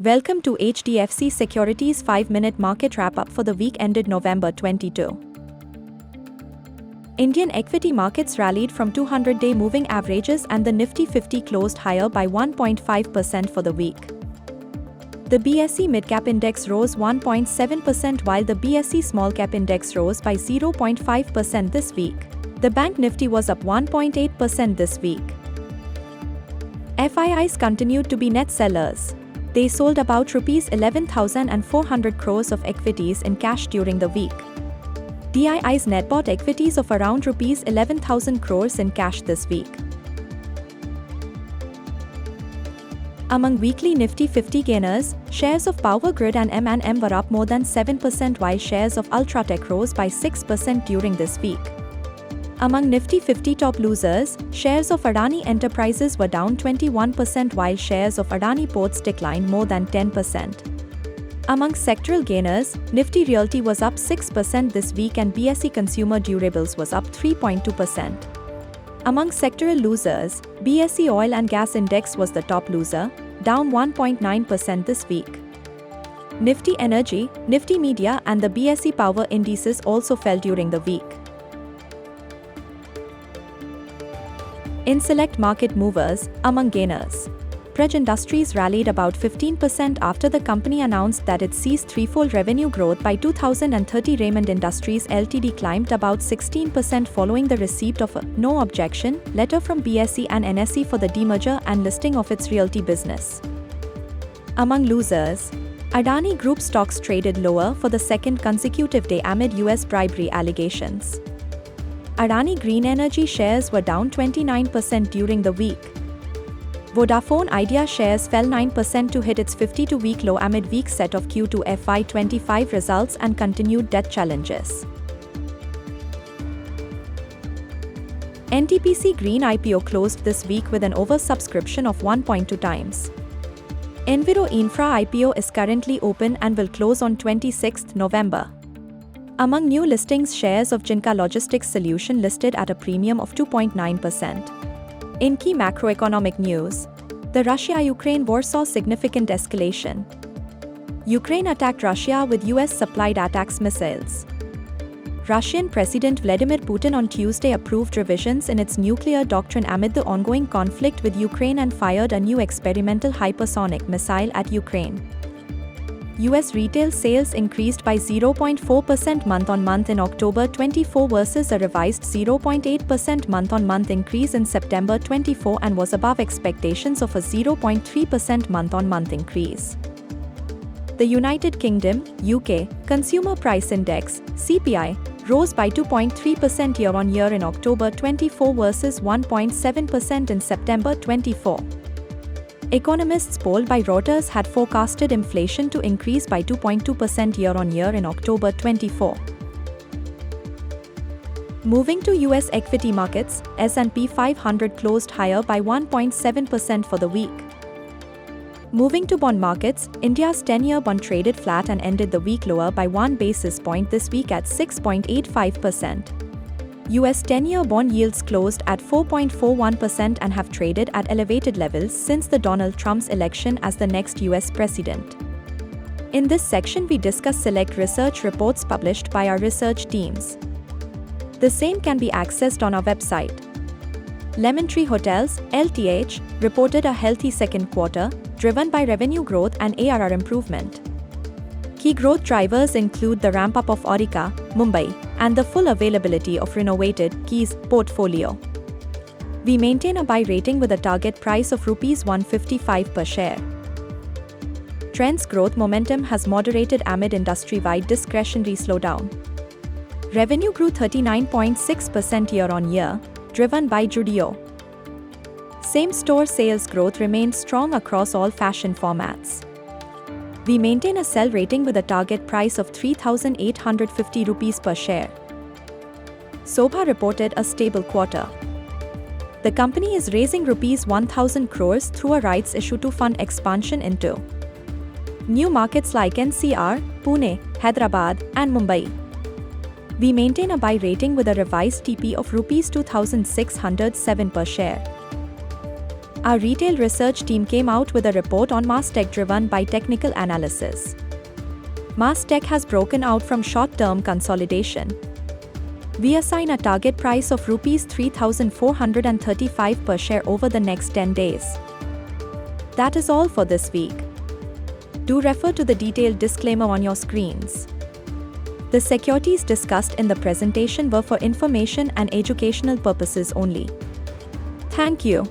Welcome to HDFC Securities 5-minute market wrap-up for the week ended November 22. Indian equity markets rallied from 200-day moving averages and the Nifty 50 closed higher by 1.5% for the week. The BSE Midcap Index rose 1.7% while the BSE Small Cap Index rose by 0.5% this week. The Bank Nifty was up 1.8% this week. FIIs continued to be net sellers. They sold about Rs 11,400 crores of equities in cash during the week. DIIs net bought equities of around Rs 11,000 crores in cash this week. Among weekly Nifty 50 gainers, shares of Power Grid and M&M were up more than 7% while shares of Ultratech rose by 6% during this week. Among Nifty 50 top losers, shares of Adani Enterprises were down 21% while shares of Adani Ports declined more than 10%. Among sectoral gainers, Nifty Realty was up 6% this week and BSE Consumer Durables was up 3.2%. Among sectoral losers, BSE Oil and Gas Index was the top loser, down 1.9% this week. Nifty Energy, Nifty Media and the BSE Power indices also fell during the week. In select market movers, among gainers, Praj Industries rallied about 15% after the company announced that it sees threefold revenue growth by 2030. Raymond Industries Ltd climbed about 16% following the receipt of a no objection letter from BSE and NSE for the demerger and listing of its realty business. Among losers, Adani Group stocks traded lower for the second consecutive day amid US bribery allegations. Adani Green Energy shares were down 29% during the week. Vodafone Idea shares fell 9% to hit its 52-week low amid weak set of Q2 FY25 results and continued debt challenges. NTPC Green IPO closed this week with an oversubscription of 1.2 times. Enviro Infra IPO is currently open and will close on 26 November. Among new listings, shares of Jinka Logistics Solution listed at a premium of 2.9%. In key macroeconomic news, the Russia-Ukraine war saw significant escalation. Ukraine attacked Russia with US-supplied ATACMS missiles. Russian President Vladimir Putin on Tuesday approved revisions in its nuclear doctrine amid the ongoing conflict with Ukraine and fired a new experimental hypersonic missile at Ukraine. US retail sales increased by 0.4% month-on-month in October 24 versus a revised 0.8% month-on-month increase in September 24 and was above expectations of a 0.3% month-on-month increase. The United Kingdom (UK) Consumer Price Index (CPI) rose by 2.3% year-on-year in October 24 versus 1.7% in September 24. Economists polled by Reuters had forecasted inflation to increase by 2.2% year-on-year in October 24. Moving to US equity markets, S&P 500 closed higher by 1.7% for the week. Moving to bond markets, India's 10-year bond traded flat and ended the week lower by 1 basis point this week at 6.85%. US 10-year bond yields closed at 4.41% and have traded at elevated levels since the Donald Trump's election as the next US president. In this section, we discuss select research reports published by our research teams. The same can be accessed on our website. Lemon Tree Hotels, LTH, reported a healthy second quarter, driven by revenue growth and ARR improvement. Key growth drivers include the ramp-up of Aurika, Mumbai, and the full availability of renovated Keys portfolio. We maintain a buy rating with a target price of Rs 155 per share. Trends growth momentum has moderated amid industry-wide discretionary slowdown. Revenue grew 39.6% year-on-year, driven by Judio. Same-store sales growth remained strong across all fashion formats. We maintain a sell rating with a target price of 3,850 rupees per share. Sobha reported a stable quarter. The company is raising Rs 1,000 crores through a rights issue to fund expansion into new markets like NCR, Pune, Hyderabad, and Mumbai. We maintain a buy rating with a revised TP of Rs 2,607 per share. Our retail research team came out with a report on Mastech driven by technical analysis. Mastech has broken out from short-term consolidation. We assign a target price of Rs 3,435 per share over the next 10 days. That is all for this week. Do refer to the detailed disclaimer on your screens. The securities discussed in the presentation were for information and educational purposes only. Thank you.